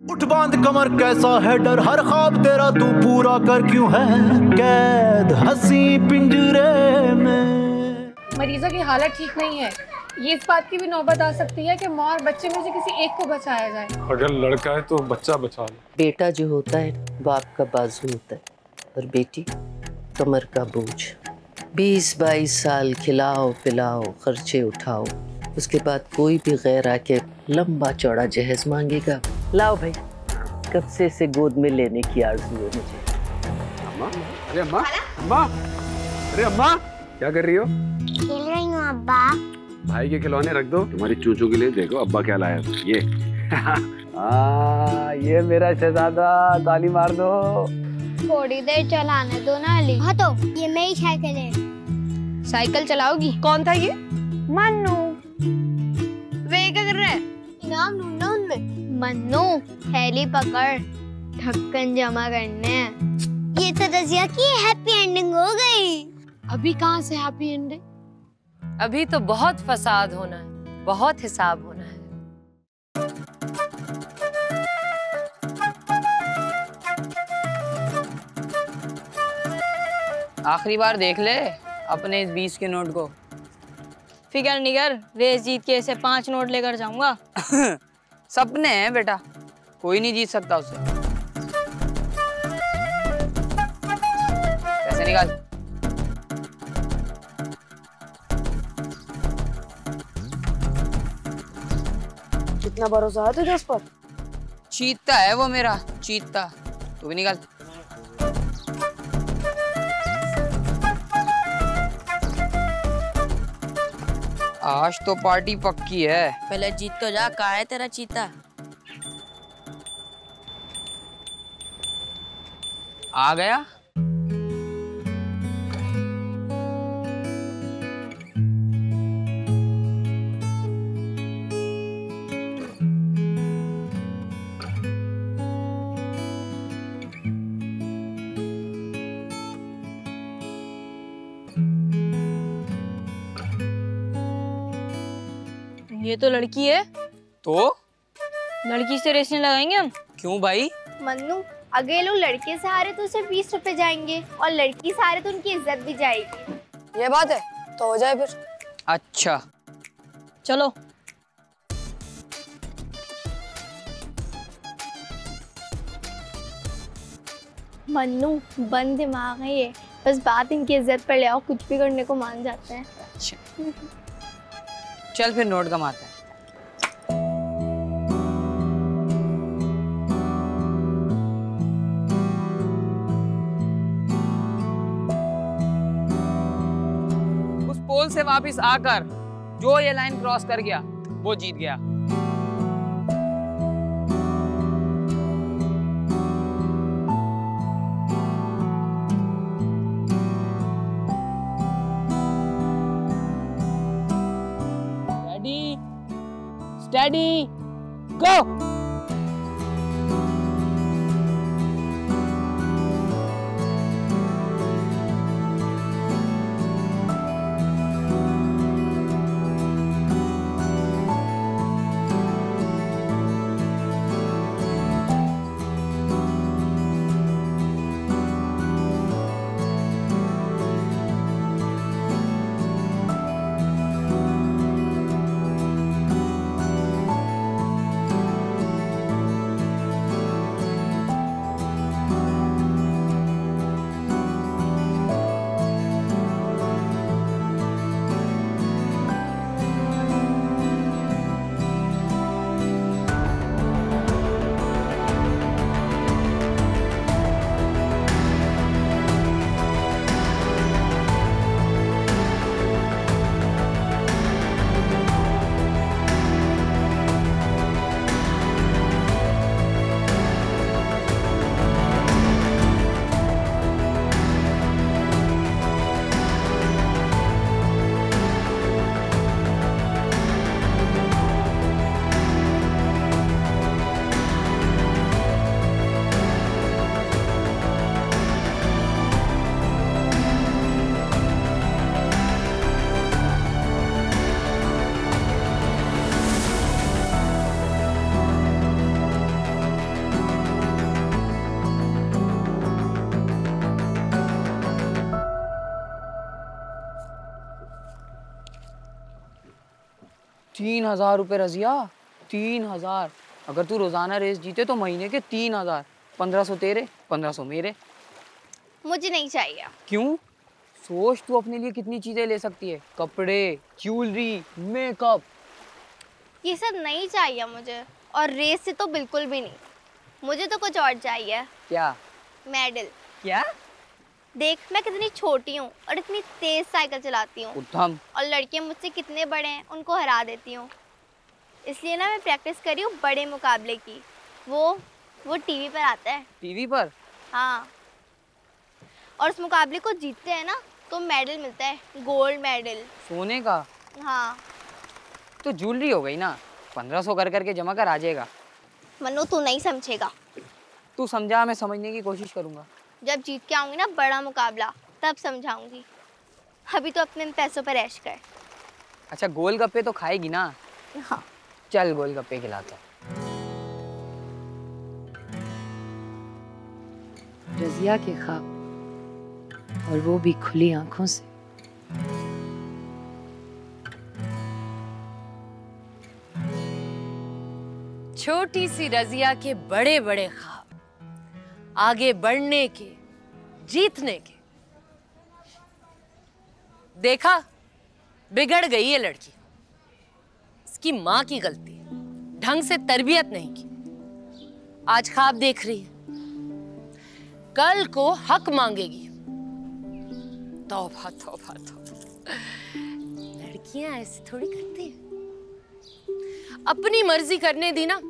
उठ बांध कमर कैसा है डर, हर ख्वाब तेरा तू पूरा कर, क्यों है कैद हंसी पिंजरे में। मरीजा की हालत ठीक नहीं है, ये इस बात की भी नौबत आ सकती है कि माँ और बच्चे में से किसी एक को बचाया जाए। अगर लड़का है तो बच्चा बचा लो। बेटा जो होता है बाप का बाजू होता है और बेटी कमर का बोझ। 20-22 साल खिलाओ पिलाओ खर्चे उठाओ, उसके बाद कोई भी गैर आके लंबा चौड़ा जहेज मांगेगा। लाओ भाई, कब से इसे गोद में लेने की आरज़ू है मुझे। अम्मा, अरे अम्मा, अम्मा, अरे अम्मा, क्या कर रही हो? खेल रही हूँ अब्बा। भाई के खिलौने रख दो, तुम्हारी चूचू के लिए देखो अब्बा क्या लाया ये। ये मेरा शहजादा, ताली मार दो। थोड़ी देर चलाने दो ना अली। हाँ तो ये मेरी साइकिल है। साइकिल चलाओगी? कौन था ये? मन्नू। वे क्या कर रहे हैं? इनाम ढूंढना उनमें। मन्नू थैली पकड़, ढक्कन जमा करने। ये तो रजिया की हैप्पी एंडिंग हो गई। अभी कहाँ से हैप्पी एंडिंग? अभी तो बहुत फसाद होना है, बहुत हिसाब होना है। आखिरी बार देख ले अपने इस 20 के नोट को। फिकर नहीं कर, रेस जीत के ऐसे 5 नोट लेकर जाऊंगा। सपने हैं बेटा, कोई नहीं जीत सकता उसे। पैसे निकाल। कितना भरोसा है तुझे उस पर? चीता है वो मेरा, चीता। तू भी निकाल। आज तो पार्टी पक्की है। पहले जीत तो जा, कहाँ है तेरा चीता? आ गया। ये तो लड़की है। तो लड़की से रेस नहीं लगाएंगे हम? क्यों भाई? मन्नू, अगर ये लोग लड़के से हारे तो सिर्फ 20 रुपए जाएंगे और लड़की से हारे तो उनकी इज्जत भी जाएगी। ये बात है तो हो जाए फिर। अच्छा चलो। मन्नू, बंद दिमाग है ये, बस बात इनकी इज्जत पर ले आओ, कुछ भी करने को मान जाते हैं। अच्छा चल फिर नोट कमाते हैं। उस पोल से वापस आकर जो ये लाइन क्रॉस कर गया वो जीत गया। Steady, go! 3,000 रुपए रजिया, 3,000। अगर तू रोजाना रेस जीते तो महीने के 3,000। 1,500 तेरे, 1,500 मेरे। मुझे नहीं चाहिए। क्यों? सोच तू अपने लिए कितनी चीजें ले सकती है, कपड़े, ज्वेलरी, मेकअप। ये सब नहीं चाहिए मुझे, और रेस से तो बिल्कुल भी नहीं। मुझे तो कुछ और चाहिए। क्या? मेडल। क्या? देख मैं कितनी छोटी हूँ और इतनी तेज साइकिल चलाती हूँ, उत्तम। और लड़के मुझसे कितने बड़े हैं उनको हरा देती हूँ। इसलिए ना मैं प्रैक्टिस कर रही हूँ बड़े मुकाबले की। वो टीवी पर आता है। टीवी पर? हाँ, और उस मुकाबले को जीतते हैं ना तो मेडल मिलता है, गोल्ड मेडल। सोने का? हाँ। तो ज्वेलरी हो गई ना, 1,500 कर करके जमा कर आ जाएगा। मनु तू नहीं समझेगा। तू समझा, मैं समझने की कोशिश करूंगा। जब जीत के आऊंगी ना बड़ा मुकाबला, तब समझाऊंगी। अभी तो अपने पैसों पर ऐश कर। अच्छा, गोलगप्पे तो खाएगी ना? हाँ। चल गोलगप्पे खिलाता हूं। रजिया के ख्वाब, और वो भी खुली आंखों से। छोटी सी रजिया के बड़े बड़े ख्वाब, आगे बढ़ने के, जीतने के। देखा, बिगड़ गई ये लड़की। इसकी माँ की गलती, ढंग से तरबियत नहीं की। आज ख्वाब देख रही है, कल को हक मांगेगी। तौबा तौबा तौबा। लड़कियां ऐसे थोड़ी करती हैं। अपनी मर्जी करने दी ना,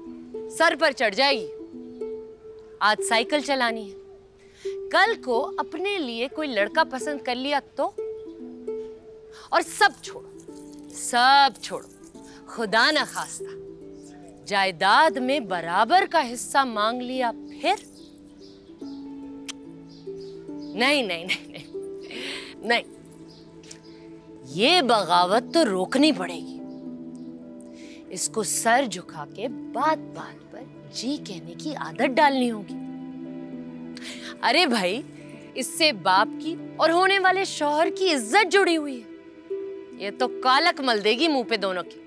सर पर चढ़ जाएगी। आज साइकिल चलानी है, कल को अपने लिए कोई लड़का पसंद कर लिया तो? और सब छोड़ो, खुदा न खास्ता जायदाद में बराबर का हिस्सा मांग लिया, फिर? नहीं नहीं नहीं नहीं नहीं, ये बगावत तो रोकनी पड़ेगी। इसको सर झुका के बात बात पर जी कहने की आदत डालनी होगी। अरे भाई, इससे बाप की और होने वाले शौहर की इज्जत जुड़ी हुई है। ये तो कालक मल देगी मुंह पे दोनों की।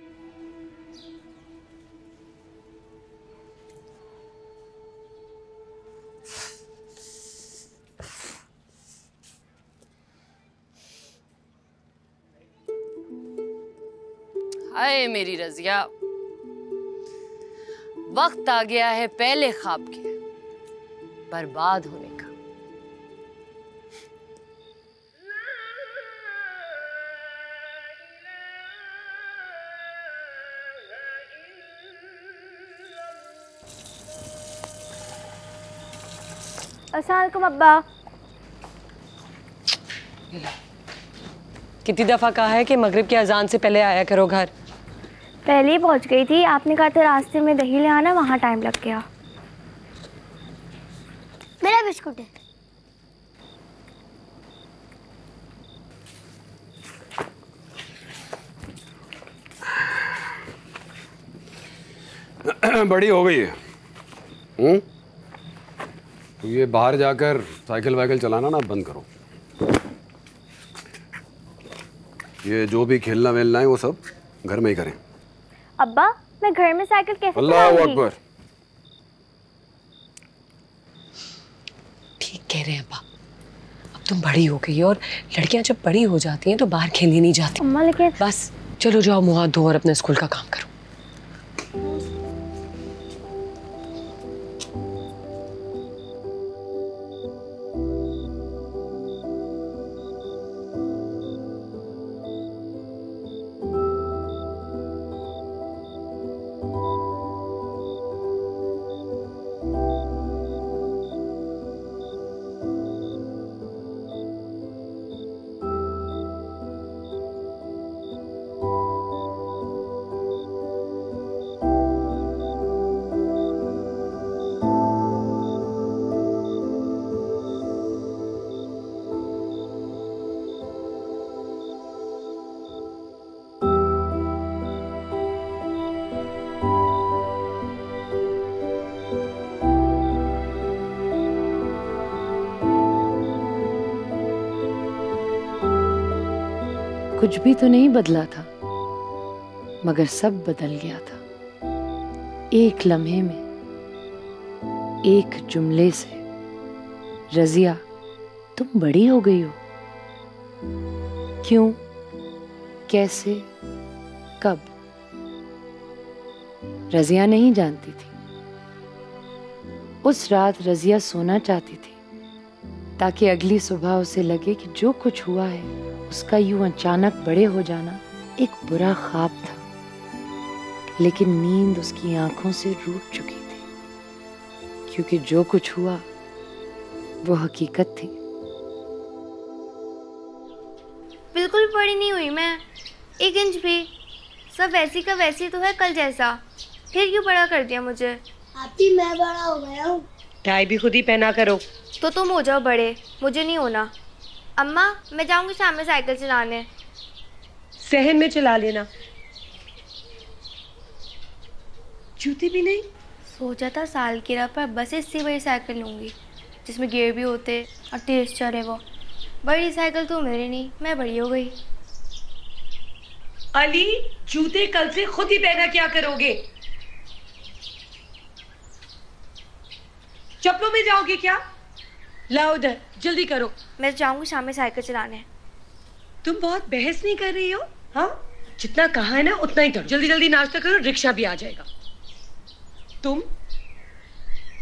हाय मेरी रजिया, वक्त आ गया है पहले ख्वाब के बर्बाद होने का। अस्सलाम वालेकुम अब्बा। कितनी दफा कहा है कि मगरिब की अजान से पहले आया करो घर। पहले ही पहुंच गई थी, आपने कहा था रास्ते में दही ले आना, वहाँ टाइम लग गया। मेरा बिस्कुट है। बड़ी हो गई है। तो ये बाहर जाकर साइकिल वाइकिल चलाना ना बंद करो। ये जो भी खेलना वेलना है वो सब घर में ही करें। अब्बा, मैं घर में साइकिल कैसे अल्लाह चलाऊंगी? अकबर। ठीक कह रहे हैं अब्बा, अब तुम बड़ी हो गई, और लड़कियां जब बड़ी हो जाती हैं तो बाहर खेलने नहीं जाती। अम्मा लेकिन बस चलो जाओ, मुंह हाथ धो और अपने स्कूल का काम करो। कुछ भी तो नहीं बदला था। मगर सब बदल गया था। एक लम्हे में, एक जुमले से, रज़िया तुम बड़ी हो गई हो। क्यों, कैसे, कब? रज़िया नहीं जानती थी। उस रात रज़िया सोना चाहती थी ताकि अगली सुबह उसे लगे कि जो कुछ हुआ है उसका यूं अचानक बड़े हो जाना एक बुरा ख्वाब था। लेकिन नींद उसकी आंखों से रूठ चुकी थी, क्योंकि जो कुछ हुआ वो हकीकत थी। बिल्कुल बड़ी नहीं हुई मैं, 1 इंच भी। सब वैसी का वैसी तो है कल जैसा। फिर क्यों बड़ा कर दिया मुझे? आपी मैं बड़ा हो गया हूँ। टाई भी खुद ही पहना करो। तो तुम हो जाओ बड़े, मुझे नहीं होना। अम्मा मैं जाऊंगी शाम में साइकिल चलाने। सहन में चला लेना। जूते भी नहीं? सोचा था सालगिरह पर बस इससे बड़ी साइकिल लूंगी जिसमें गियर भी होते और तेज चले। वो बड़ी साइकिल तो मेरी नहीं, मैं बड़ी हो गई। अली जूते कल से खुद ही पहना क्या करोगे? चप्पलों में जाओगे क्या? लाओ उधर, जल्दी करो। मैं जाऊंगी शाम में साइकिल चलाने। तुम बहुत बहस नहीं कर रही हो? हाँ, जितना कहा है ना उतना ही करो। जल्दी जल्दी नाश्ता करो, रिक्शा भी आ जाएगा। तुम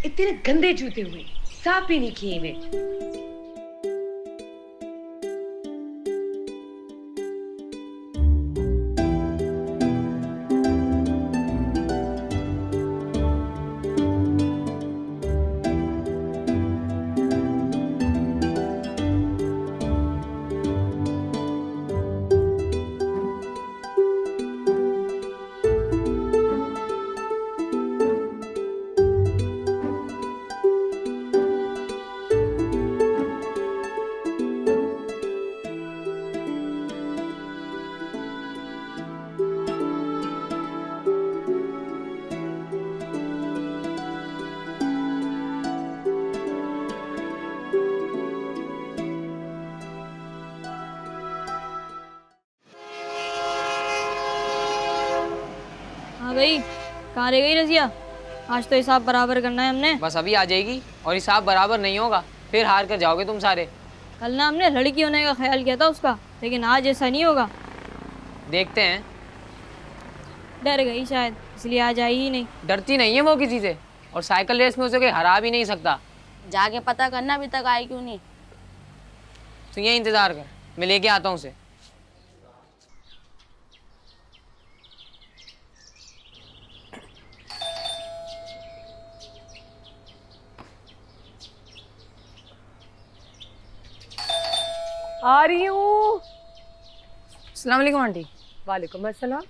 इतने गंदे जूते हुए, साफ भी नहीं किए हुए। गई? कहाँ रह गई रज़िया? आज तो हिसाब बराबर करना है हमने। बस अभी आ जाएगी और हिसाब बराबर नहीं होगा, फिर हार कर जाओगे तुम सारे। कल ना हमने लड़की होने का ख्याल किया था उसका, लेकिन आज ऐसा नहीं होगा। देखते हैं। डर गई शायद, इसलिए आज आई ही नहीं। डरती नहीं है वो किसी से, और साइकिल रेस में उसे कोई हरा भी नहीं सकता। जाके पता करना अभी तक आई क्यों नहीं। तो ये इंतजार कर, मैं लेके आता हूँ उसे। आ रही हूँ। अस्सलाम वालेकुम आंटी। वालेकुम अस्सलाम।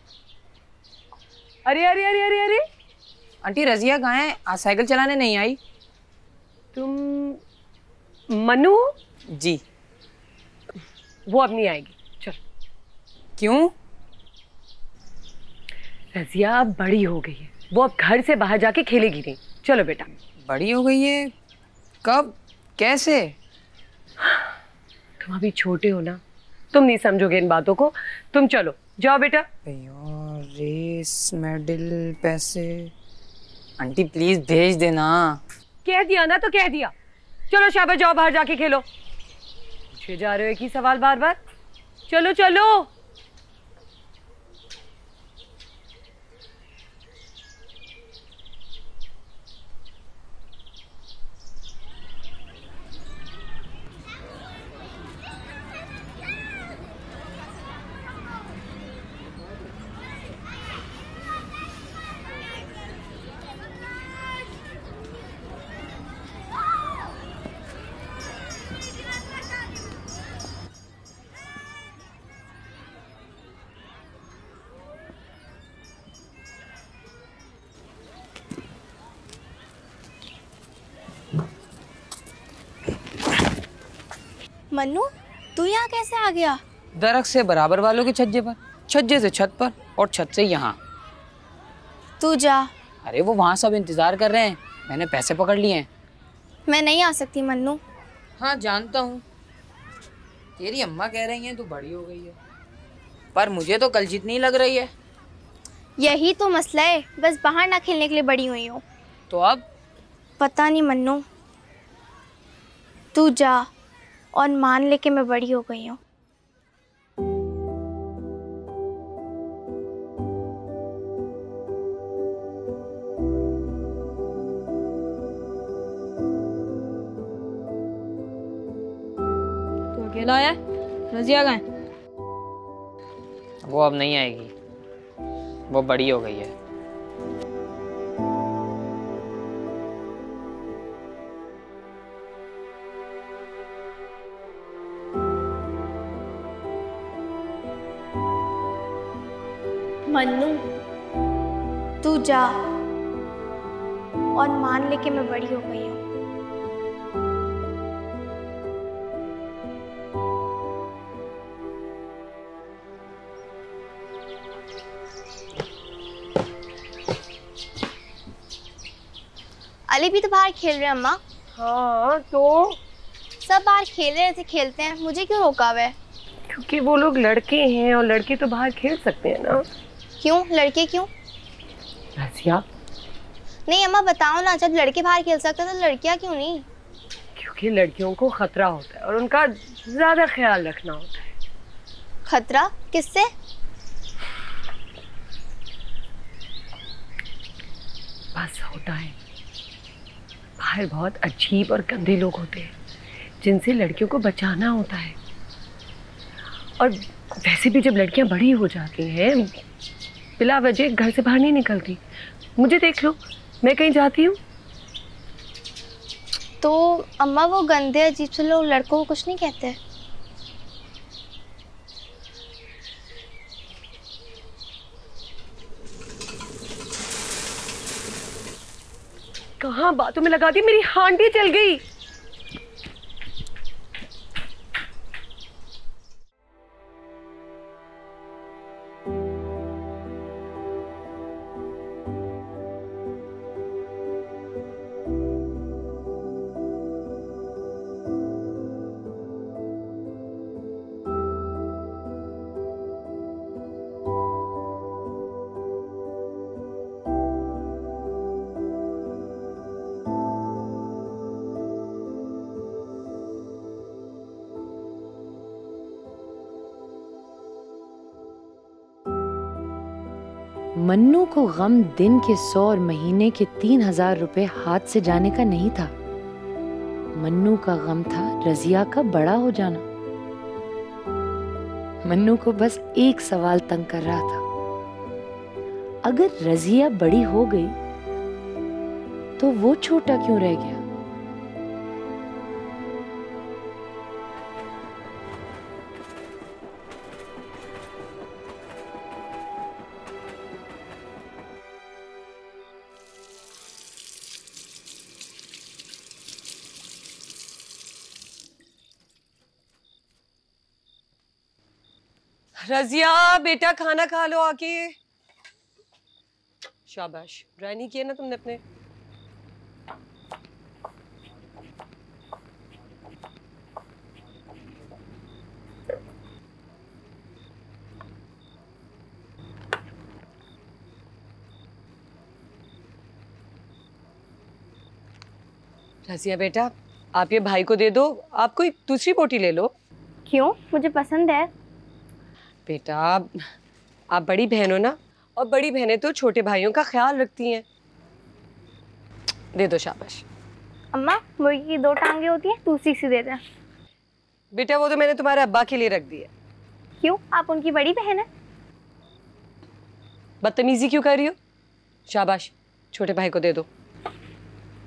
अरे अरे अरे अरे अरे आंटी रज़िया कहाँ है? आज साइकिल चलाने नहीं आई। तुम मनु? जी। वो अब नहीं आएगी, चल। क्यों? रज़िया अब बड़ी हो गई है, वो अब घर से बाहर जाके खेलेगी नहीं। चलो बेटा। बड़ी हो गई है? कब, कैसे? तुम अभी छोटे हो ना, तुम नहीं समझोगे इन बातों को। तुम चलो, जाओ बेटा। यार रेस, मेडल, पैसे। आंटी प्लीज भेज देना। कह दिया ना तो कह दिया। चलो शाबाश, जाओ बाहर जाके खेलो। पूछे जा रहे हो एक ही सवाल बार बार। चलो चलो। मन्नू तू यहाँ कैसे आ गया? दरख्त से बराबर वालों के छज्जे पर, छज्जे से छत पर, और छत से यहाँ। तू जा। अरे वो वहाँ सब इंतजार कर रहे हैं, मैंने पैसे पकड़ लिए हैं। मैं नहीं आ सकती मन्नू। हाँ जानता हूँ, तेरी अम्मा कह रही हैं तू बड़ी हो गई है, पर मुझे तो कल जितनी लग रही है। यही तो मसला है, बस बाहर ना खेलने के लिए बड़ी हुई हूँ। तो अब पता नहीं मन्नू, तू जा और मान ले कि मैं बड़ी हो गई हूँ। तू अकेला है? रजिया कहाँ है? वो अब नहीं आएगी, वो बड़ी हो गई है। मन्नू, तू जा और मान ले कि मैं बड़ी हो गई हूँ। अली भी तो बाहर खेल रहे हैं अम्मा। हाँ तो सब बाहर खेल रहे थे, खेलते हैं, मुझे क्यों रोका हुआ है? क्योंकि वो लोग लड़के हैं और लड़के तो बाहर खेल सकते हैं ना। क्यों लड़के क्यों? रजिया, नहीं अम्मा बताओ ना, जब लड़के बाहर खेल सकते हैं तो लड़कियां क्यों नहीं? क्योंकि लड़कियों को खतरा होता है और उनका ज्यादा ख्याल रखना होता है। खतरा किससे? बस होता है, बाहर बहुत अजीब और गंदे लोग होते हैं जिनसे लड़कियों को बचाना होता है। और वैसे भी जब लड़कियां बड़ी हो जाती हैं, बिला वजह घर से बाहर नहीं निकलती। मुझे देख लो, मैं कहीं जाती हूँ तो अम्मा वो गंदे अजीब से लोग लड़कों को कुछ नहीं कहते? कहाँ बातों में लगा दी, मेरी हांडी चल गई। मन्नू को गम दिन के 100 और महीने के 3000 रुपए हाथ से जाने का नहीं था। मन्नू का गम था रजिया का बड़ा हो जाना। मन्नू को बस एक सवाल तंग कर रहा था, अगर रजिया बड़ी हो गई तो वो छोटा क्यों रह गया? रजिया बेटा, खाना खा लो आके। शाबाश, ड्राई नहीं किया ना तुमने अपने? रजिया बेटा, आप ये भाई को दे दो, आप कोई दूसरी बोटी ले लो। क्यों? मुझे पसंद है। बेटा, आप बड़ी बहन हो ना, और बड़ी बहनें तो छोटे भाइयों का ख्याल रखती हैं। दे दो, शाबाश। अम्मा, मुर्गी की 2 टांगे होती हैं, दूसरी सी दे दे। बेटा, वो तो मैंने तुम्हारे अब्बा के लिए रख दी है। क्यों? आप उनकी बड़ी बहन है। बदतमीजी क्यों कर रही हो? शाबाश, छोटे भाई को दे दो।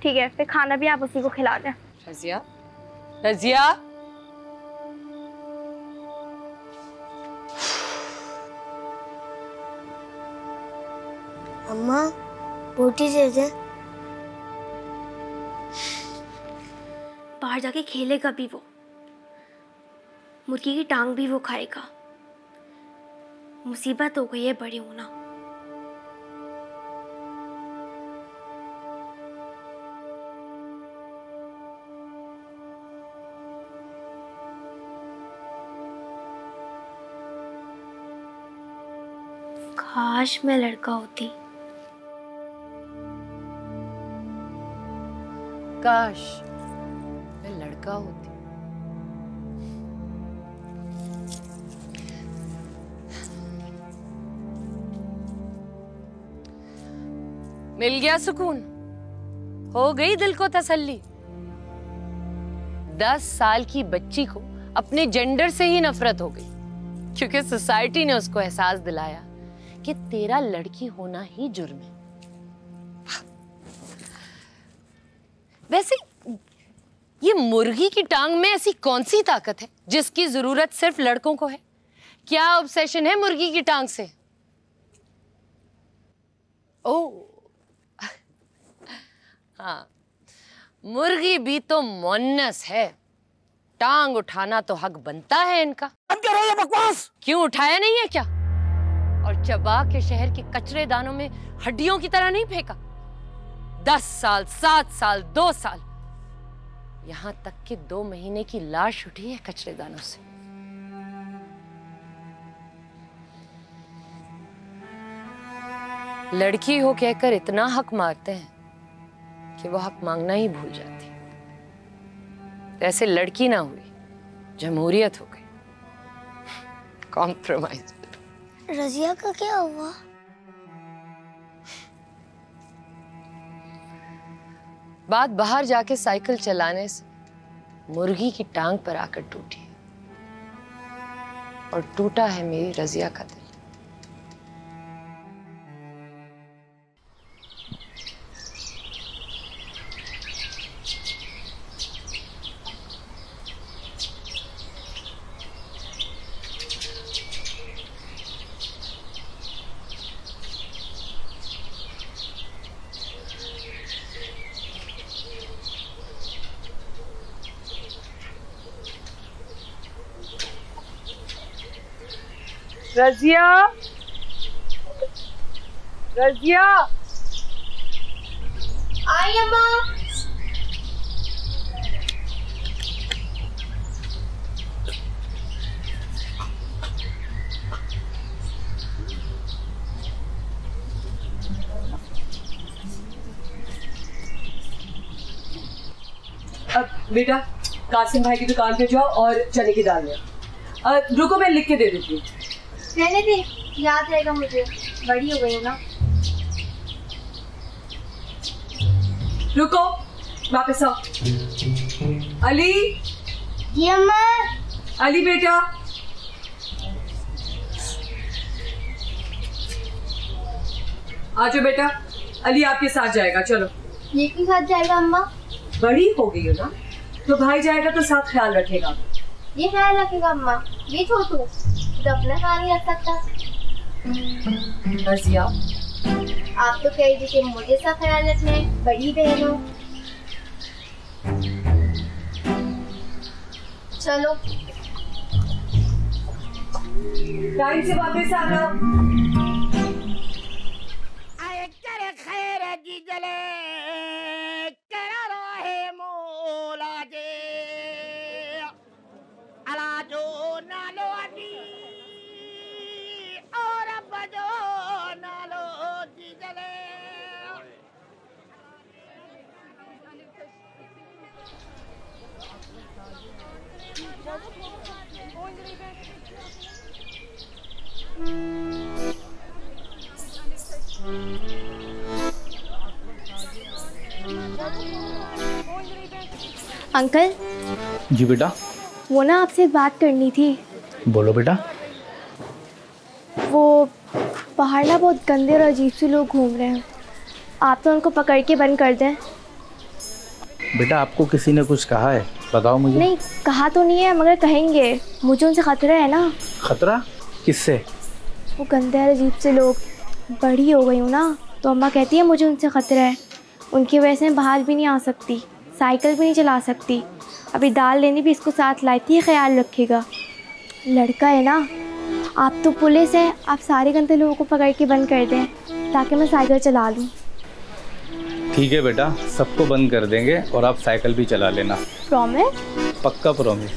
ठीक है, फिर खाना भी आप उसी को खिला दें। रजिया, रजिया। अम्मा, रोटी दे दे। बाहर जाके खेलेगा भी वो, मुर्गी की टांग भी वो खाएगा। मुसीबत हो गई है बड़ी होना। काश मैं लड़का होती। काश मैं लड़का होती। मिल गया सुकून, हो गई दिल को तसल्ली। 10 साल की बच्ची को अपने जेंडर से ही नफरत हो गई, क्योंकि सोसाइटी ने उसको एहसास दिलाया कि तेरा लड़की होना ही जुर्म है। वैसे ये मुर्गी की टांग में ऐसी कौन सी ताकत है जिसकी जरूरत सिर्फ लड़कों को है? क्या ऑब्सेशन है मुर्गी की टांग से? ओह हाँ, मुर्गी भी तो मोन्नस है, टांग उठाना तो हक बनता है इनका। बंद करो ये बकवास। क्यों उठाया नहीं है क्या? और चबा के शहर के कचरेदानों में हड्डियों की तरह नहीं फेंका? 10 साल, 7 साल, 2 साल, यहां तक कि 2 महीने की लाश उठी है कचरेदानों से। लड़की हो कहकर इतना हक मारते हैं कि वो हक मांगना ही भूल जाती। ऐसे लड़की ना हुई, जमहूरियत हो गई, कॉम्प्रोमाइज। रजिया का क्या हुआ? बात बाहर जाके साइकिल चलाने से मुर्गी की टांग पर आकर टूटी है, और टूटा है मेरी रजिया का दिल। रजिया, रजिया, आई अम्मा। अब बेटा कासिम भाई की दुकान पे जाओ और चने की दाल ले। रुको मैं लिख के दे देती हूँ। रहने दे, याद रहेगा मुझे, बड़ी हो गई हूँ ना। रुको, वापस आओ। अली। जी अम्मा। अली बेटा। आजो बेटा, अली आपके साथ जाएगा, चलो। ये क्यों साथ जाएगा अम्मा? बड़ी हो गई हो ना, तो भाई जाएगा तो साथ ख्याल रखेगा। ये ख्याल रखेगा अम्मा, ये छोटू तो अपना ख्याल नहीं रख सकता। रजिया, आप तो कह रही थी कि मुझे सा ख्याल रखना है, बड़ी बहन हो। चलो टाइम से वापस आ जाओ। अंकल। जी बेटा। वो ना आपसे एक बात करनी थी। बोलो बेटा। वो बाहर ना बहुत गंदे और अजीब से लोग घूम रहे हैं, आप तो उनको पकड़ के बंद कर दें। बेटा आपको किसी ने कुछ कहा है? बताओ मुझे। नहीं कहा तो नहीं है, मगर कहेंगे, मुझे उनसे खतरा है ना। खतरा? किससे? वो गंदे और अजीब से लोग। बड़ी हो गई हूँ ना, तो अम्मा कहती है मुझे उनसे खतरा है। उनकी वजह से मैं बाहर भी नहीं आ सकती, साइकिल भी नहीं चला सकती। अभी दाल लेनी भी इसको साथ लाई थी, ख्याल रखिएगा। लड़का है ना, आप तो पुलिस हैं, आप सारे गंदे लोगों को पकड़ के बंद कर दें ताकि मैं साइकिल चला लूँ। ठीक है बेटा, सबको बंद कर देंगे और आप साइकिल भी चला लेना। प्रॉमिस? पक्का प्रॉमिस।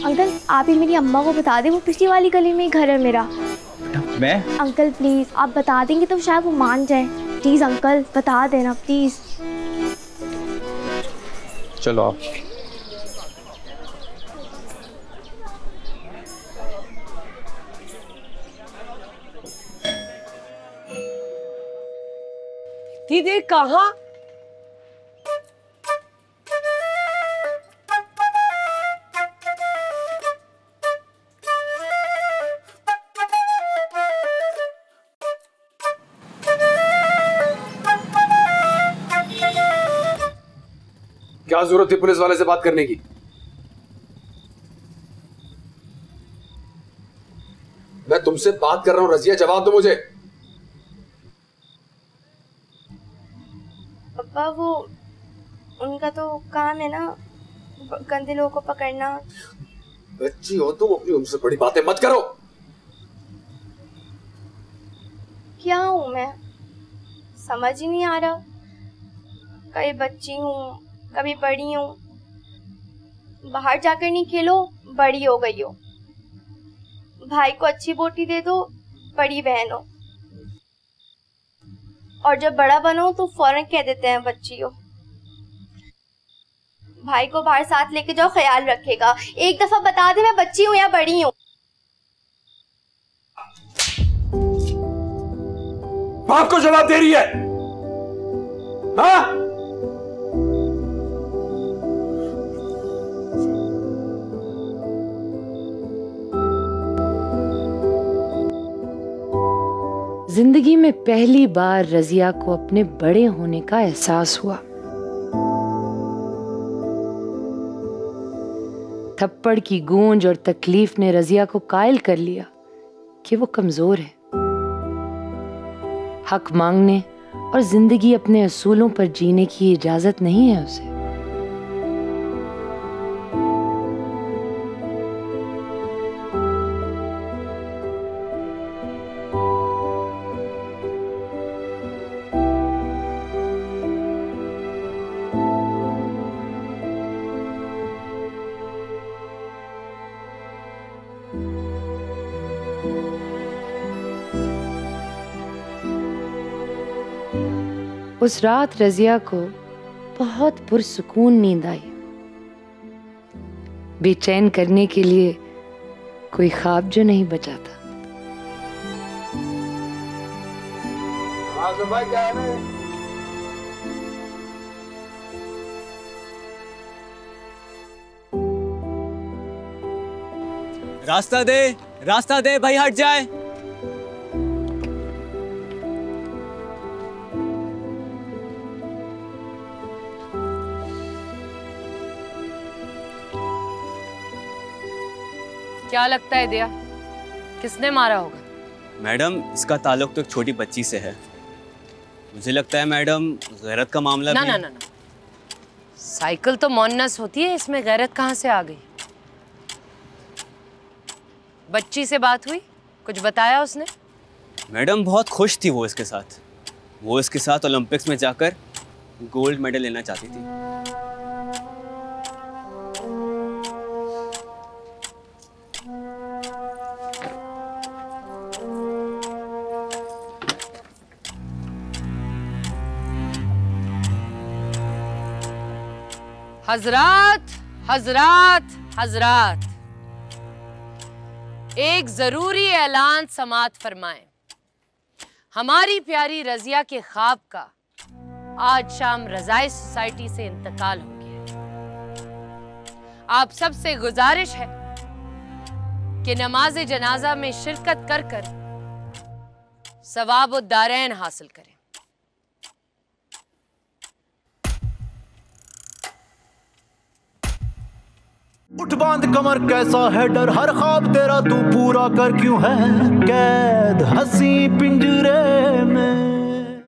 अंकल आप ही मेरी अम्मा को बता दें, वो पिछली वाली गली में ही घर है मेरा। बेटा मैं? अंकल प्लीज आप बता देंगे तो शायद वो मान जाए। प्लीज अंकल बता देना प्लीज। चलो आप। दीदी कहाँ? क्या जरूरत थी पुलिस वाले से बात करने की? मैं तुमसे बात कर रहा हूं रजिया, जवाब दो मुझे। पापा वो उनका तो काम है ना गंदे लोगों को पकड़ना। बच्ची हो तुम, अपनी उनसे बड़ी बातें मत करो। क्या हूँ मैं समझ ही नहीं आ रहा। कभी बच्ची हूँ कभी बड़ी हूँ। बाहर जाकर नहीं खेलो बड़ी हो गई हो। भाई को अच्छी बोटी दे दो बड़ी बहन हो। और जब बड़ा बनो तो फौरन कह देते हैं बच्ची हो। भाई को बाहर साथ लेके जाओ ख्याल रखेगा। एक दफा बता दे मैं बच्ची हूँ या बड़ी हूँ। बाप को जवाब दे रही है? हाँ? जिंदगी में पहली बार रजिया को अपने बड़े होने का एहसास हुआ। थप्पड़ की गूंज और तकलीफ ने रजिया को कायल कर लिया कि वो कमजोर है। हक मांगने और जिंदगी अपने असूलों पर जीने की इजाजत नहीं है उसे। उस रात रजिया को बहुत पुरसुकून नींद आई। बेचैन करने के लिए कोई ख्वाब जो नहीं बचा था। रास्ता दे भाई, हट जाए। क्या लगता है दिया, किसने मारा होगा? मैडम इसका ताल्लुक तो एक छोटी बच्ची से है। मुझे लगता है मैडम गैरत का मामला ना भी... ना ना ना, साइकिल तो मौनस होती है, इसमें गैरत कहाँ से आ गई? बच्ची से बात हुई, कुछ बताया उसने? मैडम बहुत खुश थी वो इसके साथ। वो इसके साथ ओलंपिक्स में जाकर गोल्ड मेडल लेना चाहती थी। हजरात हजरात हजरात, एक जरूरी ऐलान समात फरमाएं। हमारी प्यारी रजिया के ख्वाब का आज शाम रजाई सोसाइटी से इंतकाल हो गया। आप सबसे गुजारिश है कि नमाज जनाजा में शिरकत कर कर सवाब दारैन हासिल करें। उठ बांध कमर कैसा है डर, हर ख्वाब तेरा तू पूरा कर क्यों है कैद हंसी पिंजरे में।